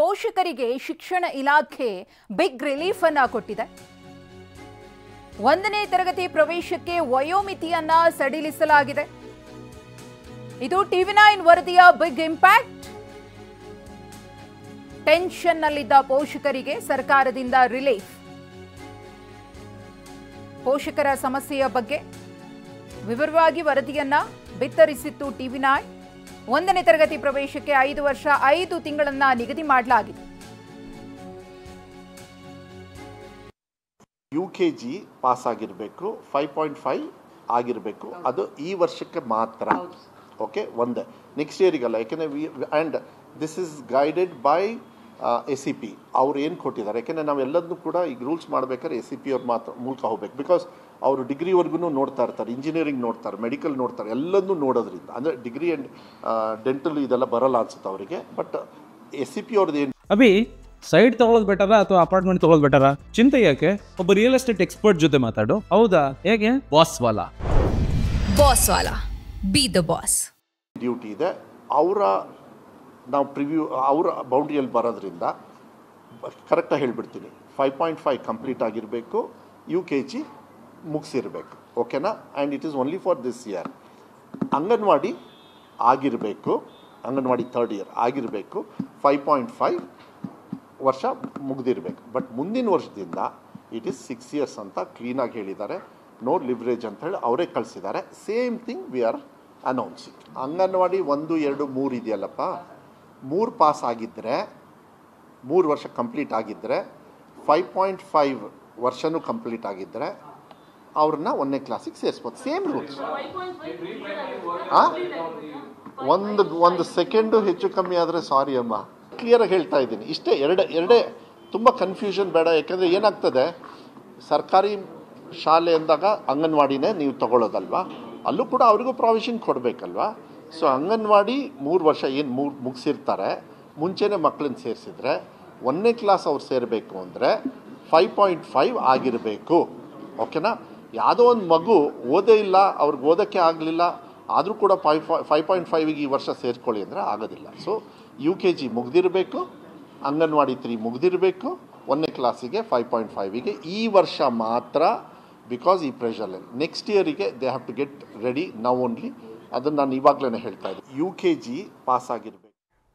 ಪೋಷಕರಿಗೆ ಶಿಕ್ಷಣ ಇಲಾಖೆ ಬಿಗ್ ರಿಲೀಫ್ ಅನ್ನು ಕೊಟ್ಟಿದೆ. 1ನೇ ತರಗತಿ ಪ್ರವೇಶಕ್ಕೆ ವಯೋಮಿತಿಯನ್ನ ಸಡಿಲಿಸಲಾಗಿದೆ. ಇದು ಟಿವಿ9 ವರದಿಯ ಬಿಗ್ ಇಂಪ್ಯಾಕ್ಟ್. ಟೆನ್ಷನ್ ನಲ್ಲಿದ್ದ ಪೋಷಕರಿಗೆ ಸರ್ಕಾರದಿಂದ ರಿಲೀಫ್. ಪೋಷಕರ ಸಮಸ್ಯೆಯ ಬಗ್ಗೆ ವಿವರವಾಗಿ ವರದಿಯನ್ನ ಬಿತ್ತರಿಸಿತ್ತು ಟಿವಿ9. 1ನೇ ತರಗತಿ ಪ್ರವೇಶಕ್ಕೆ 5 ವರ್ಷ 5 ತಿಂಗಳನ್ನ ನಿಗದಿ ಮಾಡಲಾಗಿದೆ. UKG ಪಾಸ್ ಆಗಿರಬೇಕು, 5.5 ಆಗಿರಬೇಕು. ಅದು ಈ ವರ್ಷಕ್ಕೆ ಮಾತ್ರ. ಓಕೆ, ಒಂದೇ, ನೆಕ್ಸ್ಟ್ ಇಯರಿಗಲ್ಲ. ಯಾಕೆಂದರೆ and this is guided by SCP. ಅವ್ರು ಏನು ಕೊಟ್ಟಿದ್ದಾರೆ, ಯಾಕೆಂದರೆ ನಾವೆಲ್ಲದನ್ನೂ ಕೂಡ ಈಗ ರೂಲ್ಸ್ ಮಾಡಬೇಕಾದ್ರೆ SCP ಅವ್ರ ಮಾತ್ರ ಮೂಲಕ ಹೋಗ್ಬೇಕು. ಬಿಕಾಸ್ ಅವರು ಡಿಗ್ರಿವರೆಗೂ ನೋಡ್ತಾ ಇರ್ತಾರೆ, ಇಂಜಿನಿಯರಿಂಗ್ ನೋಡ್ತಾರೆ, ಮೆಡಿಕಲ್ ನೋಡ್ತಾರೆ, ಎಲ್ಲದನ್ನೂ ನೋಡೋದ್ರಿಂದ. ಅಂದರೆ ಡಿಗ್ರಿ ಆ್ಯಂಡ್ ಡೆಂಟಲ್ ಇದೆಲ್ಲ ಬರಲ್ಲ ಅನ್ಸುತ್ತೆ ಅವರಿಗೆ. ಬಟ್ SCP ಅವ್ರದ್ದು ಏನು ಅಭಿ ಸೈಡ್ ತಗೊಳ್ಳೋದು ಬೆಟರಾ ಅಥವಾ ಅಪಾರ್ಟ್ಮೆಂಟ್ ತಗೊಳ್ಳೋದು ಬೆಟರಾ? ಚಿಂತೆ ಯಾಕೆ, ಒಬ್ಬ ರಿಯಲ್ ಎಸ್ಟೇಟ್ ಎಕ್ಸ್ಪರ್ಟ್ ಜೊತೆ ಮಾತಾಡು. ಹೌದಾ, ಹೇಗೆ? Boss Vala B the boss duty ಇದೆ. ನಾವು ಪ್ರಿವ್ಯೂ ಅವರ ಬೌಂಡ್ರಿಯಲ್ಲಿ ಬರೋದ್ರಿಂದ ಕರೆಕ್ಟಾಗಿ ಹೇಳಿಬಿಡ್ತೀನಿ. 5.5 ಕಂಪ್ಲೀಟ್ ಆಗಿರಬೇಕು, UKG ಮುಗಿಸಿರಬೇಕು. ಓಕೆನಾ? And it is only for this year. Anganwadi ಆಗಿರಬೇಕು, ಅಂಗನವಾಡಿ 3rd ಇಯರ್ ಆಗಿರಬೇಕು, 5.5 ವರ್ಷ ಮುಗ್ದಿರಬೇಕು. ಬಟ್ ಮುಂದಿನ ವರ್ಷದಿಂದ ಇಟ್ ಈಸ್ 6 ಇಯರ್ಸ್ ಅಂತ ಕ್ಲೀನಾಗಿ ಹೇಳಿದ್ದಾರೆ. ನೋ ಲಿವ್ರೇಜ್ ಅಂತ ಹೇಳಿ ಅವರೇ ಕಳಿಸಿದ್ದಾರೆ. Same thing we are announcing. Anganwadi 1, 2, 3 ಇದೆಯಲ್ಲಪ್ಪ, 3 pass ಆಗಿದ್ದರೆ, 3 ವರ್ಷ ಕಂಪ್ಲೀಟ್ ಆಗಿದ್ದರೆ, 5.5 ವರ್ಷನೂ ಕಂಪ್ಲೀಟ್ ಆಗಿದ್ದರೆ ಅವ್ರನ್ನ 1ನೇ ಕ್ಲಾಸಿಗೆ ಸೇರಿಸ್ಬೋದು. Same rules. ಒಂದು ಸೆಕೆಂಡು ಹೆಚ್ಚು ಕಮ್ಮಿ ಆದರೆ ಸಾರಿ ಅಮ್ಮ, ಕ್ಲಿಯರಾಗಿ ಹೇಳ್ತಾ ಇದ್ದೀನಿ. ಇಷ್ಟೇ, ಎರಡೇ. ತುಂಬ ಕನ್ಫ್ಯೂಷನ್ ಬೇಡ. ಯಾಕೆಂದರೆ ಏನಾಗ್ತದೆ, ಸರ್ಕಾರಿ ಶಾಲೆ ಅಂದಾಗ ಅಂಗನವಾಡಿನೇ ನೀವು ತಗೊಳ್ಳೋದಲ್ವಾ, ಅಲ್ಲೂ ಕೂಡ ಅವರಿಗೂ ಪ್ರಾವಿಷನ್ ಕೊಡಬೇಕಲ್ವಾ. ಸೊ ಅಂಗನವಾಡಿ 3 ವರ್ಷ ಏನು ಮುಗಿಸಿರ್ತಾರೆ, ಮುಂಚೆನೇ ಮಕ್ಕಳನ್ನ ಸೇರಿಸಿದ್ರೆ 1ನೇ ಕ್ಲಾಸ್ ಅವ್ರು ಸೇರಬೇಕು ಅಂದರೆ 5.5 ಆಗಿರಬೇಕು. ಓಕೆನಾ? ಯಾವುದೋ ಒಂದು ಮಗು ಓದೇ ಇಲ್ಲ, ಅವ್ರಿಗೆ ಓದೋಕ್ಕೆ ಆಗಲಿಲ್ಲ, ಆದರೂ ಕೂಡ 5.5ಗೆ ಈ ವರ್ಷ ಸೇರಿಸ್ಕೊಳ್ಳಿ ಅಂದರೆ ಆಗೋದಿಲ್ಲ. ಸೊ UKG ಮುಗ್ದಿರಬೇಕು, ಅಂಗನವಾಡಿ 3 ಮುಗ್ದಿರಬೇಕು, 1ನೇ ಕ್ಲಾಸಿಗೆ 5.5ಗೆ ಈ ವರ್ಷ ಮಾತ್ರ. ಬಿಕಾಸ್ ಈ ಪ್ರೆಷರಲ್ಲಿ ನೆಕ್ಸ್ಟ್ ಇಯರಿಗೆ they have to get ready now only. ಅದನ್ನು ನಾನು ಇವಾಗಲೇ ಹೇಳ್ತಾ ಇದ್ದೀನಿ. UKG ಪಾಸ್ ಆಗಿರಬೇಕು.